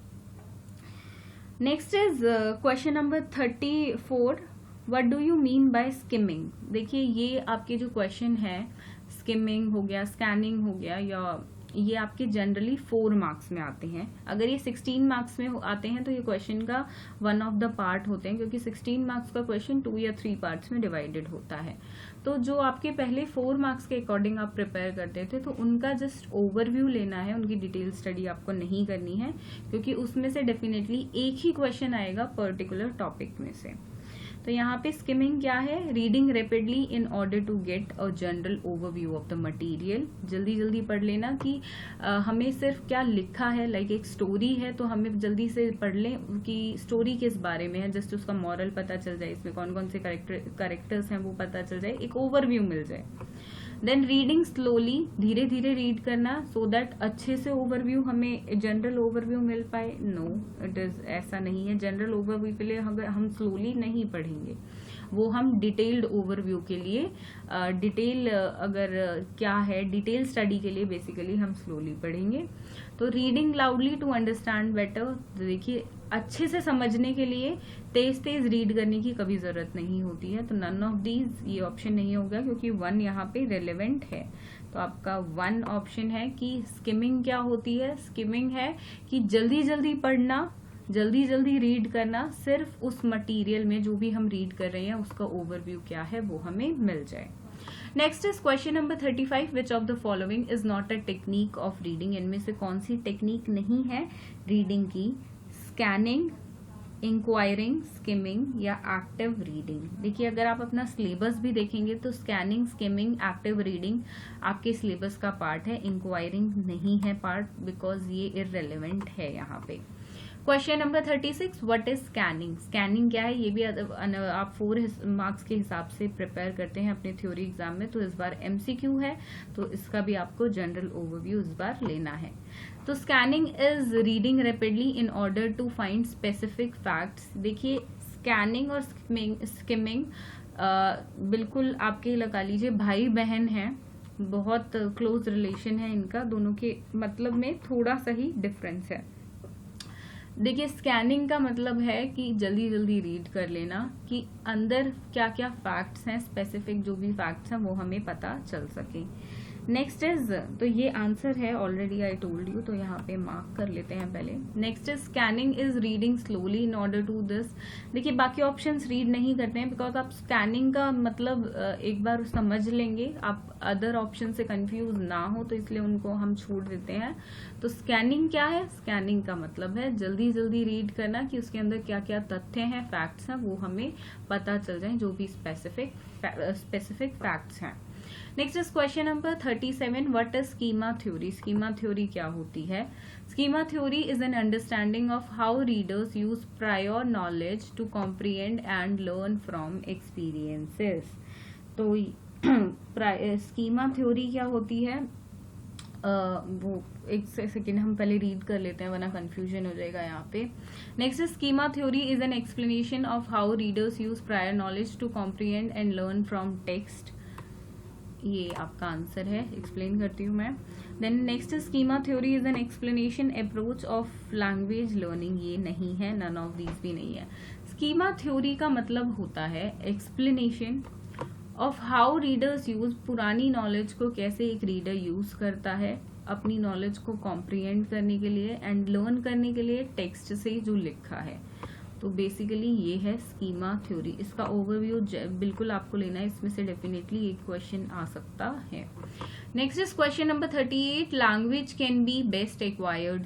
Next is question number 34. What do you mean by skimming? देखिए ये आपके जो क्वेश्चन है, स्किमिंग हो गया, स्कैनिंग हो गया, या ये आपके जनरली 4 मार्क्स में आते हैं। अगर ये 16 मार्क्स में आते हैं तो ये क्वेश्चन का वन ऑफ द पार्ट होते हैं, क्योंकि 16 मार्क्स का क्वेश्चन 2 या 3 पार्ट्स में डिवाइडेड होता है। तो जो आपके पहले 4 मार्क्स के अकॉर्डिंग आप प्रिपेयर करते थे, तो उनका जस्ट ओवरव्यू लेना है, उनकी डिटेल स्टडी आपको नहीं करनी है, क्योंकि उसमें से डेफिनेटली एक ही क्वेश्चन आएगा पर्टिकुलर टॉपिक में से। तो यहाँ पे स्किमिंग क्या है? Reading rapidly in order to get a general overview of the material. जल्दी जल्दी पढ़ लेना कि हमें सिर्फ क्या लिखा है, लाइक एक स्टोरी है तो हमें जल्दी से पढ़ लें कि स्टोरी किस बारे में है, जस्ट उसका मॉरल पता चल जाए, इसमें कौन कौन से कैरेक्टर्स हैं वो पता चल जाए, एक ओवरव्यू मिल जाए। देन रीडिंग स्लोली, धीरे धीरे रीड करना सो दैट अच्छे से ओवरव्यू, हमें जनरल ओवरव्यू मिल पाए। नो, इट इज ऐसा नहीं है। जनरल ओवरव्यू के लिए हम स्लोली नहीं पढ़ेंगे, वो हम डिटेल्ड ओवरव्यू के लिए, डिटेल अगर क्या है, डिटेल स्टडी के लिए बेसिकली हम स्लोली पढ़ेंगे। तो reading loudly to understand better, देखिए अच्छे से समझने के लिए तेज तेज रीड करने की कभी जरूरत नहीं होती है। तो नन ऑफ दीज, ये ऑप्शन नहीं होगा क्योंकि 1 यहाँ पे रेलेवेंट है। तो आपका 1 ऑप्शन है कि स्किमिंग क्या होती है। स्किमिंग है कि जल्दी जल्दी पढ़ना, जल्दी जल्दी रीड करना, सिर्फ उस मटेरियल में जो भी हम रीड कर रहे हैं उसका ओवरव्यू क्या है वो हमें मिल जाए। Next is question number 35, which of the following is not a technique of reading. इनमें से कौन सी टेक्निक नहीं है रीडिंग की? स्कैनिंग, इंक्वायरिंग, स्किमिंग या एक्टिव रीडिंग। देखिए अगर आप अपना सिलेबस भी देखेंगे तो स्कैनिंग, स्किमिंग, एक्टिव रीडिंग आपके सिलेबस का पार्ट है। इंक्वायरिंग नहीं है पार्ट, बिकॉज ये इररेलेवेंट है यहाँ पे। Question number 36, what is scanning. Scanning क्या है ये भी आप 4 मार्क्स के हिसाब से प्रिपेयर करते हैं अपने थ्योरी एग्जाम में, तो इस बार एमसीक्यू है, तो इसका भी आपको जनरल ओवरव्यू इस बार लेना है। तो scanning is reading rapidly in order to find specific facts. देखिए स्कैनिंग और स्किमिंग बिल्कुल आपके लगा लीजिए भाई बहन हैं, बहुत क्लोज रिलेशन है इनका, दोनों के मतलब में थोड़ा सा ही डिफरेंस है। देखिए स्कैनिंग का मतलब है कि जल्दी जल्दी रीड कर लेना कि अंदर क्या क्या फैक्ट्स हैं, स्पेसिफिक जो भी फैक्ट्स हैं वो हमें पता चल सके। नेक्स्ट इज, तो ये आंसर है ऑलरेडी आई टोल्ड यू, तो यहाँ पे मार्क कर लेते हैं पहले। Next is scanning is reading slowly in order to this. देखिए बाकी ऑप्शंस रीड नहीं करते हैं बिकॉज आप स्कैनिंग का मतलब एक बार समझ लेंगे, आप अदर ऑप्शन से कंफ्यूज ना हो, तो इसलिए उनको हम छोड़ देते हैं। तो स्कैनिंग क्या है? स्कैनिंग का मतलब है जल्दी जल्दी रीड करना कि उसके अंदर क्या क्या तथ्य हैं, फैक्ट्स हैं, वो हमें पता चल जाए, जो भी स्पेसिफिक फैक्ट्स हैं। Next is question number 37, what is schema theory. Schema theory क्या होती है? Schema theory is an understanding of how readers use prior knowledge to comprehend and learn from experiences. तो स्कीमा थ्योरी क्या होती है? वो एक सेकेंड हम पहले रीड कर लेते हैं वरना कंफ्यूजन हो जाएगा यहाँ पे। Next is schema theory is an explanation of how readers use prior knowledge to comprehend and learn from text. ये आपका आंसर है, एक्सप्लेन करती हूँ मैं। Then next schema theory is an explanation approach of language learning. ये नहीं है, नन ऑफ दीज भी नहीं है। स्कीमा थ्योरी का मतलब होता है explanation of how readers use, पुरानी नॉलेज को कैसे एक रीडर यूज करता है अपनी नॉलेज को कॉम्प्रिहेंड करने के लिए एंड लर्न करने के लिए टेक्स्ट से जो लिखा है। तो बेसिकली ये है स्कीमा थ्योरी। इसका ओवरव्यू बिल्कुल आपको लेना है, इसमें से डेफिनेटली एक क्वेश्चन आ सकता है। Next is question number 38, language can be best acquired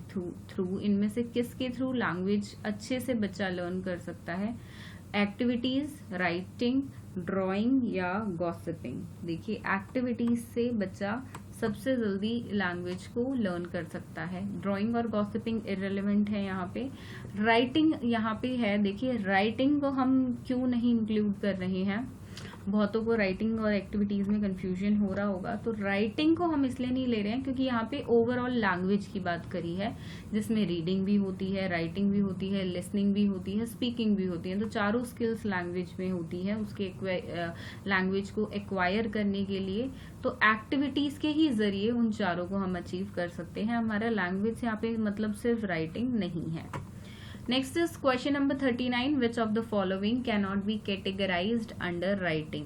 through. इनमें से किसके थ्रू लैंग्वेज अच्छे से बच्चा लर्न कर सकता है? एक्टिविटीज, राइटिंग, ड्राइंग या गॉसिपिंग। देखिए एक्टिविटीज से बच्चा सबसे जल्दी लैंग्वेज को लर्न कर सकता है। ड्राइंग और गॉसिपिंग इररिलेवेंट है यहाँ पे। राइटिंग यहाँ पे है, देखिए राइटिंग को हम क्यों नहीं इंक्लूड कर रहे हैं? बहुतों को राइटिंग और एक्टिविटीज में कंफ्यूजन हो रहा होगा। तो राइटिंग को हम इसलिए नहीं ले रहे हैं क्योंकि यहाँ पे ओवरऑल लैंग्वेज की बात करी है, जिसमें रीडिंग भी होती है, राइटिंग भी होती है, लिसनिंग भी होती है, स्पीकिंग भी होती है। तो चारों स्किल्स लैंग्वेज में होती है, उसके लैंग्वेज को एक्वायर करने के लिए तो एक्टिविटीज के ही जरिए उन चारों को हम अचीव कर सकते हैं। हमारा लैंग्वेज यहाँ पे मतलब सिर्फ राइटिंग नहीं है। Next is question number 39, which of the following can not be categorised under writing.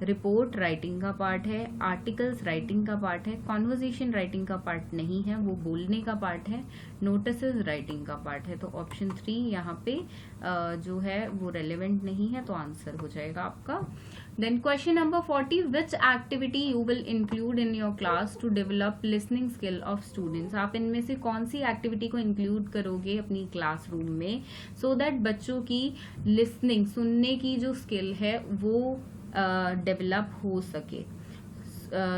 Report writing का पार्ट है, आर्टिकल्स राइटिंग का पार्ट है, कॉन्वर्जेशन राइटिंग का पार्ट नहीं है, वो बोलने का पार्ट है, नोटिसेस राइटिंग का पार्ट है। तो ऑप्शन 3 यहाँ पे जो है वो रेलेवेंट नहीं है, तो आंसर हो जाएगा आपका। Then question number 40, which activity you will include in your class to develop listening skill of students. आप इनमें से कौन सी एक्टिविटी को इंक्लूड करोगे अपनी क्लासरूम में सो दैट बच्चों की लिसनिंग, सुनने की जो स्किल है वो डेवलप हो सके?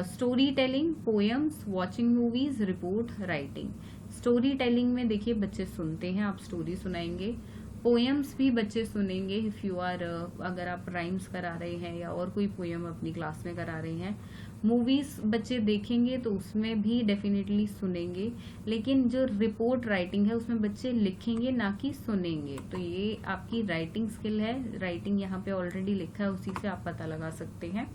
Story telling, poems, watching movies, report writing. Story telling में देखिए बच्चे सुनते हैं, आप स्टोरी सुनाएंगे। पोएम्स भी बच्चे सुनेंगे इफ यू आर, अगर आप राइम्स करा रहे हैं या और कोई पोएम अपनी क्लास में करा रहे हैं। मूवीज बच्चे देखेंगे तो उसमें भी डेफिनेटली सुनेंगे, लेकिन जो रिपोर्ट राइटिंग है उसमें बच्चे लिखेंगे ना कि सुनेंगे। तो ये आपकी राइटिंग स्किल है, राइटिंग यहाँ पे ऑलरेडी लिखा है, उसी से आप पता लगा सकते हैं।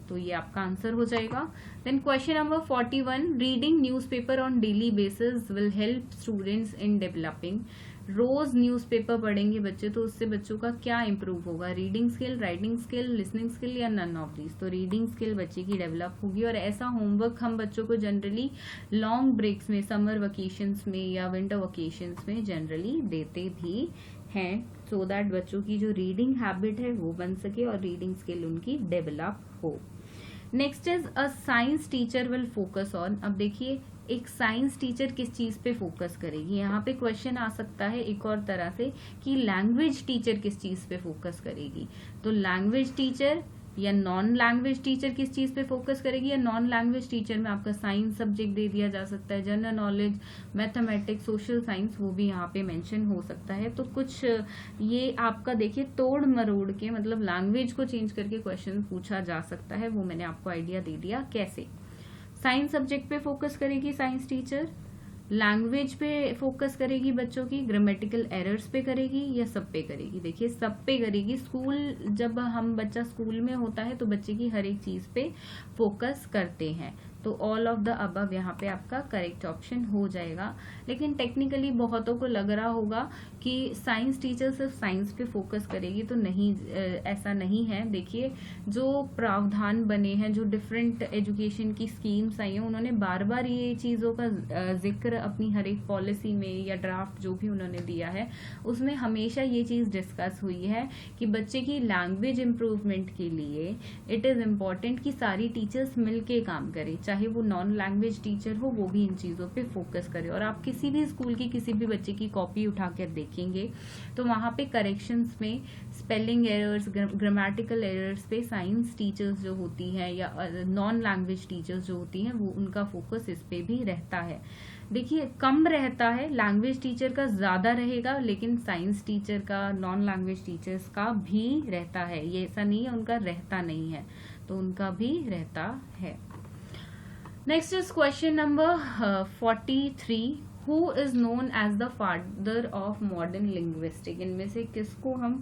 तो ये आपका आंसर हो जाएगा। Then question number 41, reading newspaper on daily basis will help students in developing. रोज न्यूज़पेपर पढ़ेंगे बच्चे तो उससे बच्चों का क्या इंप्रूव होगा, reading skill, writing skill, listening skill या नन ऑफ दीज। तो रीडिंग स्किल बच्चे की डेवलप होगी। और ऐसा होमवर्क हम बच्चों को जनरली लॉन्ग ब्रेक्स में, समर वेकेशंस में या विंटर वेकेशंस में जनरली देते भी हैं, सो दैट बच्चों की जो रीडिंग हैबिट है वो बन सके और रीडिंग स्किल उनकी डेवलप हो। Next is a science teacher will focus on. अब देखिए एक साइंस टीचर किस चीज पे फोकस करेगी। यहाँ पे क्वेश्चन आ सकता है एक और तरह से कि लैंग्वेज टीचर किस चीज पे फोकस करेगी। तो लैंग्वेज टीचर या नॉन लैंग्वेज टीचर किस चीज पे फोकस करेगी, या नॉन लैंग्वेज टीचर में आपका साइंस सब्जेक्ट दे दिया जा सकता है, general knowledge, mathematics, social science, वो भी यहाँ पे मेंशन हो सकता है। तो कुछ ये आपका देखिए तोड़ मरोड़ के मतलब लैंग्वेज को चेंज करके क्वेश्चन पूछा जा सकता है, वो मैंने आपको आइडिया दे दिया कैसे। साइंस सब्जेक्ट पे फोकस करेगी साइंस टीचर, लैंग्वेज पे फोकस करेगी बच्चों की, ग्रामेटिकल एरर्स पे करेगी या सब पे करेगी। देखिए सब पे करेगी। स्कूल जब हम बच्चा स्कूल में होता है तो बच्चे की हर एक चीज पे फोकस करते हैं, तो ऑल ऑफ द अबव यहाँ पे आपका करेक्ट ऑप्शन हो जाएगा। लेकिन टेक्निकली बहुतों को लग रहा होगा कि साइंस टीचर सिर्फ साइंस पे फोकस करेगी, तो नहीं, ऐसा नहीं है। देखिए जो प्रावधान बने हैं, जो डिफरेंट एजुकेशन की स्कीम्स आई हैं, उन्होंने बार बार ये चीज़ों का जिक्र अपनी हर एक पॉलिसी में या ड्राफ्ट जो भी उन्होंने दिया है उसमें हमेशा ये चीज़ डिस्कस हुई है कि बच्चे की लैंग्वेज इम्प्रूवमेंट के लिए इट इज़ इम्पॉर्टेंट कि सारी टीचर्स मिल के काम करें, चाहे वो नॉन लैंग्वेज टीचर हो वो भी इन चीज़ों पे फोकस करे। और आप किसी भी स्कूल की किसी भी बच्चे की कॉपी उठा कर देखेंगे तो वहाँ पे करेक्शंस में स्पेलिंग एरर्स, ग्रामेटिकल एरर्स पे साइंस टीचर्स जो होती हैं या नॉन लैंग्वेज टीचर्स जो होती हैं वो उनका फोकस इस पे भी रहता है। देखिए कम रहता है, लैंग्वेज टीचर का ज़्यादा रहेगा, लेकिन साइंस टीचर का, नॉन लैंग्वेज टीचर्स का भी रहता है। ये ऐसा नहीं है उनका रहता नहीं है, तो उनका भी रहता है। Next is question number 43, who is known as the father of modern linguistic. इनमें से किसको हम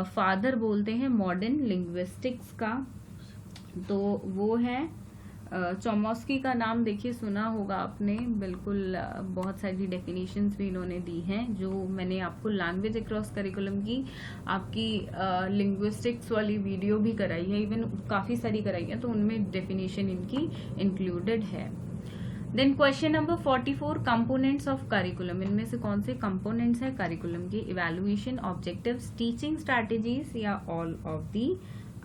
फादर बोलते हैं मॉडर्न लिंग्विस्टिक्स का? तो वो है चॉम्स्की का नाम देखिए सुना होगा आपने, बिल्कुल। बहुत सारी डेफिनेशंस भी इन्होंने दी हैं, जो मैंने आपको लैंग्वेज अक्रॉस करिकुलम की आपकी लिंग्विस्टिक्स वाली वीडियो भी कराई है, इवन काफ़ी सारी कराई है, तो उनमें डेफिनेशन इनकी इंक्लूडेड है। Then question number 44, components of curriculum. इनमें से कौन से कंपोनेंट्स हैं करिकुलम के? इवैल्यूएशन, ऑब्जेक्टिव्स, टीचिंग स्ट्रैटेजीज या ऑल ऑफ दी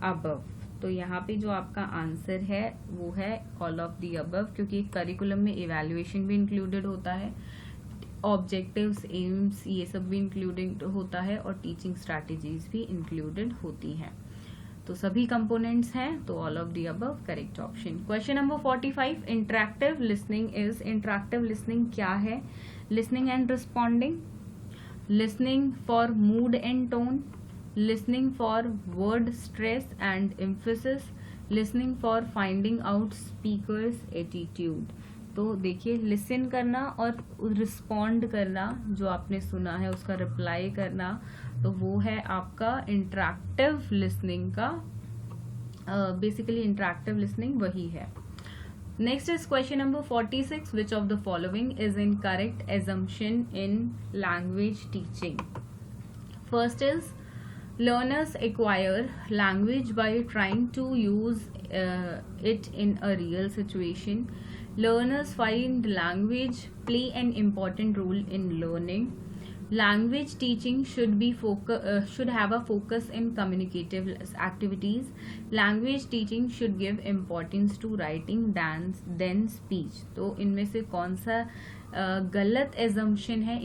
अबव। तो यहाँ पे जो आपका आंसर है वो है ऑल ऑफ दी अबव, क्योंकि करिकुलम में इवैल्यूएशन भी इंक्लूडेड होता है, ऑब्जेक्टिव्स, एम्स, ये सब भी इंक्लूडेड होता है, और टीचिंग स्ट्रैटेजीज भी इंक्लूडेड होती हैं। तो सभी कंपोनेंट्स हैं, तो all of the above correct option. Question number 45, interactive listening is. Interactive listening क्या है? Listening and responding, listening for mood and tone, listening for word stress and emphasis, listening for finding out speaker's attitude। तो देखिए लिसन करना और रिस्पॉन्ड करना, जो आपने सुना है उसका रिप्लाई करना, तो वो है आपका इंटरैक्टिव लिसनिंग का, बेसिकली इंटरैक्टिव लिसनिंग वही है। Next is question number 46, which of the following is incorrect assumption in language teaching? First is learners acquire language by trying to use it in a real situation. Learners find language play an important role in learning. Language teaching should have a focus in communicative activities. Language teaching should give importance to writing than speech. तो इनमें से कौन सा गलत assumption है,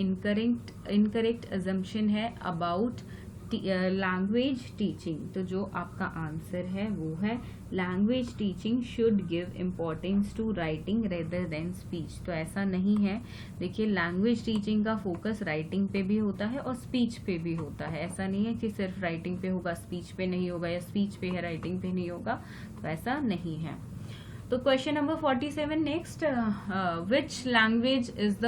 incorrect assumption है about लैंग्वेज टीचिंग, तो जो आपका आंसर है वो है language teaching should give importance to writing rather than speech. तो ऐसा नहीं है, देखिए लैंग्वेज टीचिंग का फोकस राइटिंग पे भी होता है और स्पीच पे भी होता है। ऐसा नहीं है कि सिर्फ राइटिंग पे होगा स्पीच पे नहीं होगा, या स्पीच पे है राइटिंग पे नहीं होगा, तो ऐसा नहीं है। तो question number 47 next, which language is the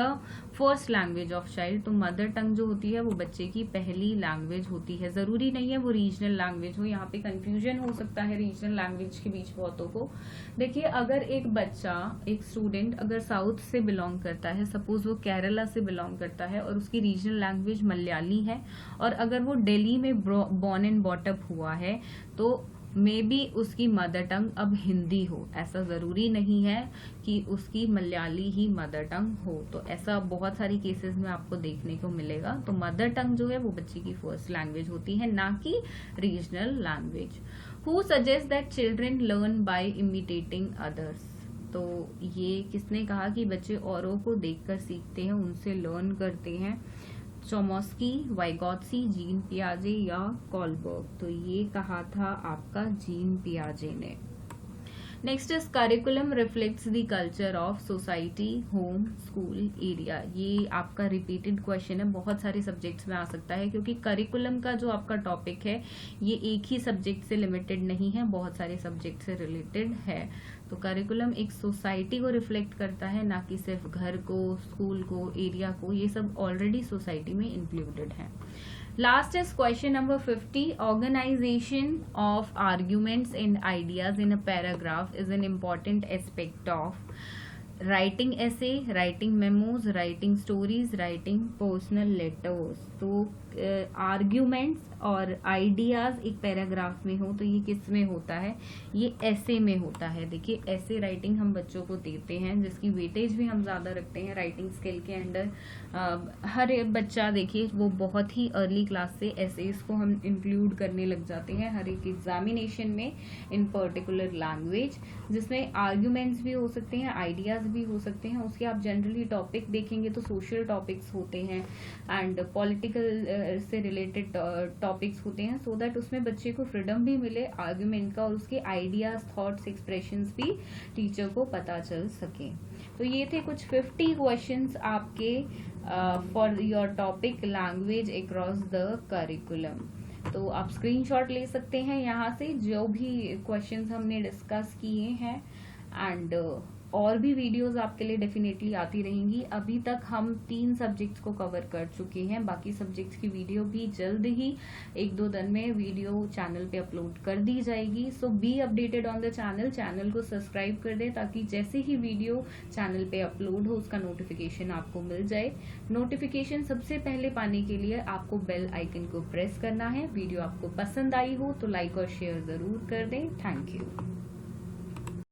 first language of child. तो मदर टंग जो होती है वो बच्चे की पहली लैंग्वेज होती है, जरूरी नहीं है वो रीजनल लैंग्वेज हो, यहाँ पे कंफ्यूजन हो सकता है रीजनल लैंग्वेज के बीच बहुतों को। देखिए अगर एक बच्चा, एक स्टूडेंट अगर साउथ से बिलोंग करता है, सपोज वो केरला से बिलोंग करता है और उसकी रीजनल लैंग्वेज मलयाली है, और अगर वो दिल्ली में बॉर्न एंड बॉटअप हुआ है, तो मे बी उसकी मदर टंग अब हिंदी हो। ऐसा जरूरी नहीं है कि उसकी मलयाली ही मदर टंग हो, तो ऐसा बहुत सारी केसेस में आपको देखने को मिलेगा। तो मदर टंग जो है वो बच्चे की फर्स्ट लैंग्वेज होती है, ना कि regional language. Who suggest that children learn by imitating others. तो ये किसने कहा कि बच्चे औरों को देखकर सीखते हैं, उनसे लर्न करते हैं? चोमस्की, वाइगोत्स्की, जीन पियाजे या कॉलबर्ग। तो ये कहा था आपका जीन पियाजे ने। Next is curriculum reflects the culture of society, home, school, area. ये आपका रिपीटेड क्वेश्चन है, बहुत सारे सब्जेक्ट्स में आ सकता है, क्योंकि करिकुलम का जो आपका टॉपिक है ये एक ही सब्जेक्ट से लिमिटेड नहीं है, बहुत सारे सब्जेक्ट से रिलेटेड है। तो करिकुलम एक सोसाइटी को रिफ्लेक्ट करता है, ना कि सिर्फ घर को, स्कूल को, एरिया को, ये सब ऑलरेडी सोसाइटी में इंक्लूडेड है। Last is question number 50. Organization of arguments and ideas in a paragraph is an important aspect of writing essay, writing memos, writing stories, writing personal letters. तो आर्ग्यूमेंट्स और आइडियाज एक पैराग्राफ में हो तो ये किस में होता है? ये ऐसे में होता है। देखिए ऐसे राइटिंग हम बच्चों को देते हैं, जिसकी वेटेज भी हम ज़्यादा रखते हैं राइटिंग स्किल के अंडर। हर एक बच्चा देखिए वो बहुत ही अर्ली क्लास से एसेज को हम इंक्लूड करने लग जाते हैं हर एक एग्जामिनेशन में इन पर्टिकुलर लैंग्वेज, जिसमें आर्ग्यूमेंट्स भी हो सकते हैं, आइडियाज भी हो सकते हैं। उसके आप जनरली टॉपिक देखेंगे तो सोशल टॉपिक्स होते हैं एंड पॉलिटिकल से रिलेटेड टॉपिक्स होते हैं, सो दैट उसमें बच्चे को फ्रीडम भी मिले आर्ग्यूमेंट का और उसके आइडियाज, थॉट्स, एक्सप्रेशंस भी टीचर को पता चल सके। तो ये थे कुछ 50 क्वेश्चंस आपके for your topic language across the curriculum. तो आप स्क्रीनशॉट ले सकते हैं यहाँ से जो भी क्वेश्चंस हमने डिस्कस किए हैं, एंड और भी वीडियोस आपके लिए डेफिनेटली आती रहेंगी। अभी तक हम 3 सब्जेक्ट्स को कवर कर चुके हैं, बाकी सब्जेक्ट्स की वीडियो भी जल्द ही 1-2 दिन में वीडियो चैनल पे अपलोड कर दी जाएगी। So be updated on the channel को सब्सक्राइब कर दे ताकि जैसे ही वीडियो चैनल पे अपलोड हो उसका नोटिफिकेशन आपको मिल जाए। नोटिफिकेशन सबसे पहले पाने के लिए आपको बेल आइकन को प्रेस करना है। वीडियो आपको पसंद आई हो तो लाइक और शेयर जरूर कर दें। Thank you.